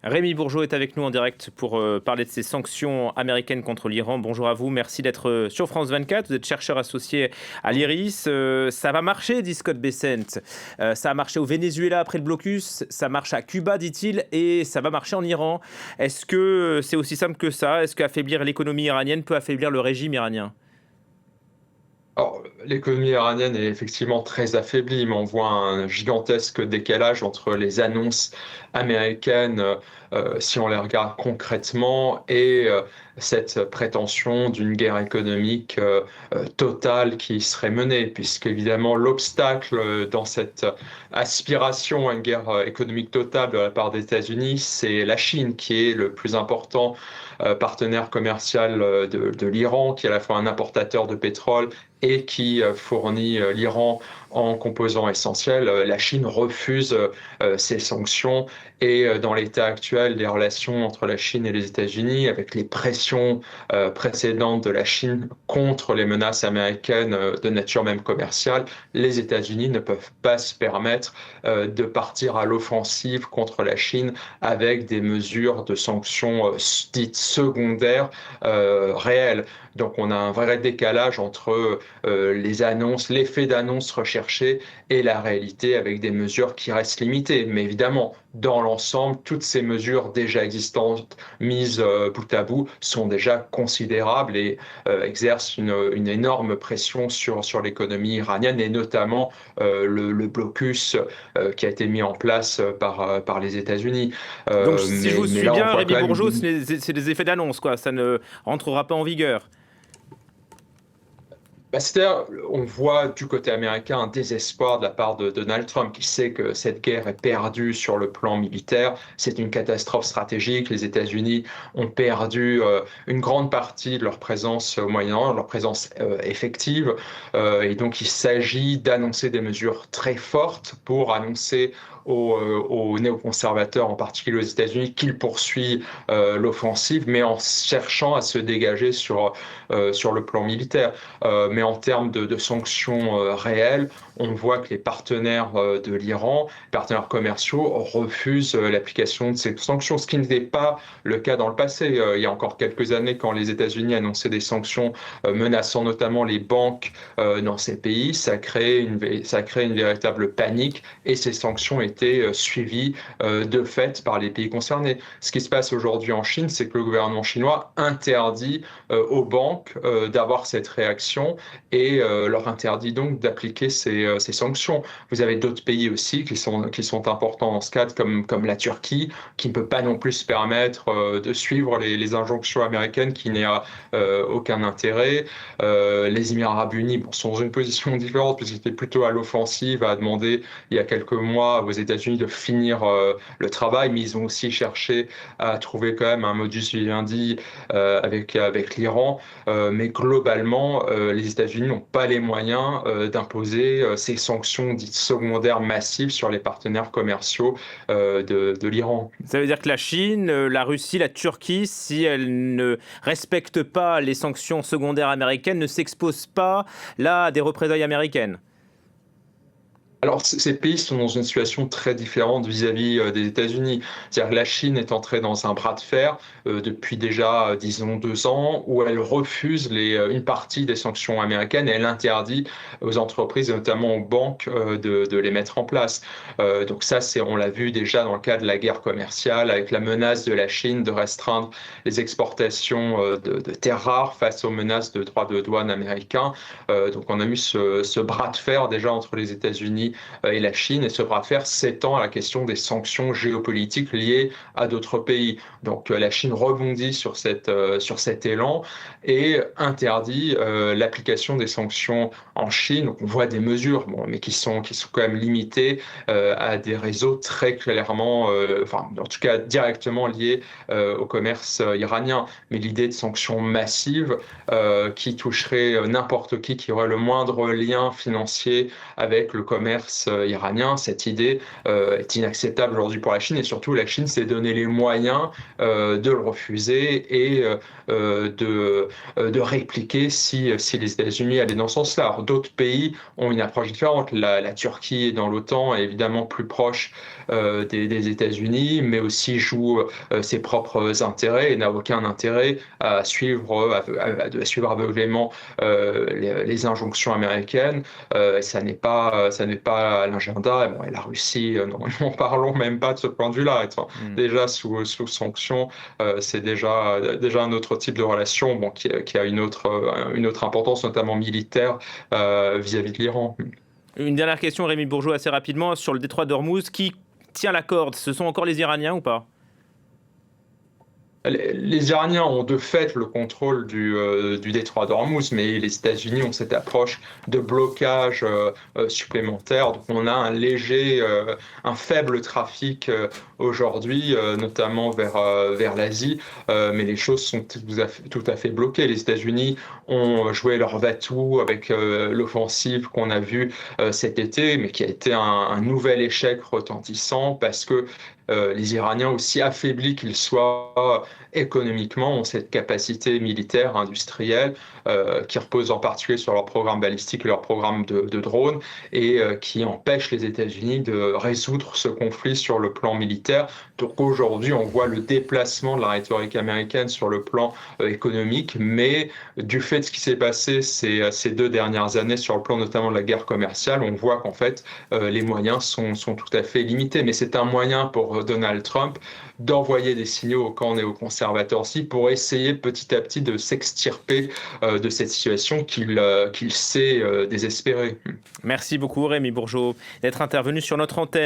Rémi Bourgeot est avec nous en direct pour parler de ces sanctions américaines contre l'Iran. Bonjour à vous, merci d'être sur France 24. Vous êtes chercheur associé à l'IRIS. Ça va marcher, dit Scott Bessent. Ça a marché au Venezuela après le blocus, ça marche à Cuba, dit-il, et ça va marcher en Iran. Est-ce que c'est aussi simple que ça? Est-ce qu'affaiblir l'économie iranienne peut affaiblir le régime iranien? Alors, l'économie iranienne est effectivement très affaiblie, mais on voit un gigantesque décalage entre les annonces américaines, si on les regarde concrètement, et cette prétention d'une guerre économique totale qui serait menée, puisqu'évidemment l'obstacle dans cette aspiration à une guerre économique totale de la part des États-Unis, c'est la Chine, qui est le plus important partenaire commercial de l'Iran, qui est à la fois un importateur de pétrole et qui fournit l'Iran en composants essentiels. La Chine refuse ces sanctions et dans l'état actuel des relations entre la Chine et les États-Unis, avec les pressions précédentes de la Chine contre les menaces américaines de nature même commerciale, les États-Unis ne peuvent pas se permettre de partir à l'offensive contre la Chine avec des mesures de sanctions dites secondaires réelles. Donc on a un vrai décalage entre les annonces, l'effet d'annonce recherché et la réalité avec des mesures qui restent limitées. Mais évidemment, dans l'ensemble, toutes ces mesures déjà existantes, mises bout à bout, sont déjà considérables et exercent une énorme pression sur l'économie iranienne et notamment le blocus qui a été mis en place par les États-Unis. Donc si je vous Mais suis là, on bien, voit Rémi quand Bourgeot, même. c'est des effets d'annonce, quoi. Ça ne rentrera pas en vigueur. C'est-à-dire, on voit du côté américain un désespoir de la part de Donald Trump, qui sait que cette guerre est perdue sur le plan militaire. C'est une catastrophe stratégique. Les États-Unis ont perdu une grande partie de leur présence au Moyen-Orient, leur présence effective. Et donc, il s'agit d'annoncer des mesures très fortes pour annoncer aux néoconservateurs, en particulier aux États-Unis, qu'ils poursuivent l'offensive, mais en cherchant à se dégager sur le plan militaire. Mais en termes de sanctions réelles, on voit que les partenaires de l'Iran, partenaires commerciaux, refusent l'application de ces sanctions, ce qui n'était pas le cas dans le passé. Il y a encore quelques années, quand les États-Unis annonçaient des sanctions menaçant notamment les banques dans ces pays, ça a créé une véritable panique et ces sanctions étaient suivies de fait par les pays concernés. Ce qui se passe aujourd'hui en Chine, c'est que le gouvernement chinois interdit aux banques d'avoir cette réaction et leur interdit donc d'appliquer ces sanctions. Vous avez d'autres pays aussi qui sont importants dans ce cadre, comme la Turquie, qui ne peut pas non plus se permettre de suivre les injonctions américaines, qui n'y a aucun intérêt. Les Émirats arabes unis sont dans une position différente, puisqu'ils étaient plutôt à l'offensive, à demander il y a quelques mois aux États-Unis de finir le travail, mais ils ont aussi cherché à trouver quand même un modus vivendi avec l'Iran. Mais globalement, les États-Unis n'ont pas les moyens d'imposer ces sanctions dites secondaires massives sur les partenaires commerciaux de l'Iran. Ça veut dire que la Chine, la Russie, la Turquie, si elles ne respectent pas les sanctions secondaires américaines, ne s'exposent pas là à des représailles américaines. Alors, ces pays sont dans une situation très différente vis-à-vis des États-Unis. C'est-à-dire que la Chine est entrée dans un bras de fer depuis déjà, disons, 2 ans, où elle refuse une partie des sanctions américaines et elle interdit aux entreprises, et notamment aux banques, de les mettre en place. Donc ça, on l'a vu déjà dans le cas de la guerre commerciale, avec la menace de la Chine de restreindre les exportations de terres rares face aux menaces de droits de douane américains. Donc on a eu ce bras de fer déjà entre les États-Unis et la Chine, et ce bras de fer s'étend à la question des sanctions géopolitiques liées à d'autres pays. Donc la Chine rebondit sur cet élan et interdit l'application des sanctions en Chine. Donc on voit des mesures, bon, mais qui sont quand même limitées à des réseaux très clairement, enfin en tout cas directement liés au commerce iranien. Mais l'idée de sanctions massives qui toucheraient n'importe qui aurait le moindre lien financier avec le commerce commerce iranien. Cette idée est inacceptable aujourd'hui pour la Chine, et surtout la Chine s'est donné les moyens de le refuser et de répliquer si les États-Unis allaient dans ce sens-là. Alors, d'autres pays ont une approche différente. La Turquie est dans l'OTAN, est évidemment plus proche des États-Unis, mais aussi joue ses propres intérêts et n'a aucun intérêt à suivre aveuglément les injonctions américaines. Ça n'est pas à l'agenda. Et la Russie, n'en parlons même pas de ce point de vue-là. Être déjà sous sanctions, c'est déjà un autre type de relation, qui a une autre importance, notamment militaire, vis-à-vis de l'Iran. Une dernière question, Rémi Bourgeot, assez rapidement, sur le détroit d'Ormuz. Qui tient la corde? Ce sont encore les Iraniens ou pas? Les Iraniens ont de fait le contrôle du détroit d'Ormuz, mais les États-Unis ont cette approche de blocage supplémentaire. Donc on a un faible trafic aujourd'hui, notamment vers l'Asie, mais les choses sont tout à fait bloquées. Les États-Unis ont joué leur va-tout avec l'offensive qu'on a vue cet été, mais qui a été un nouvel échec retentissant parce que les Iraniens, aussi affaiblis qu'ils soient économiquement, ont cette capacité militaire, industrielle, qui repose en particulier sur leur programme balistique et leur programme de drones, et qui empêche les États-Unis de résoudre ce conflit sur le plan militaire. Donc aujourd'hui, on voit le déplacement de la rhétorique américaine sur le plan économique, mais du fait de ce qui s'est passé ces 2 dernières années sur le plan notamment de la guerre commerciale, on voit qu'en fait, les moyens sont tout à fait limités. Mais c'est un moyen pour Donald Trump d'envoyer des signaux aux camps néoconservateurs aussi, pour essayer petit à petit de s'extirper de cette situation qu'il sait désespérer. Merci beaucoup Rémi Bourgeot d'être intervenu sur notre antenne.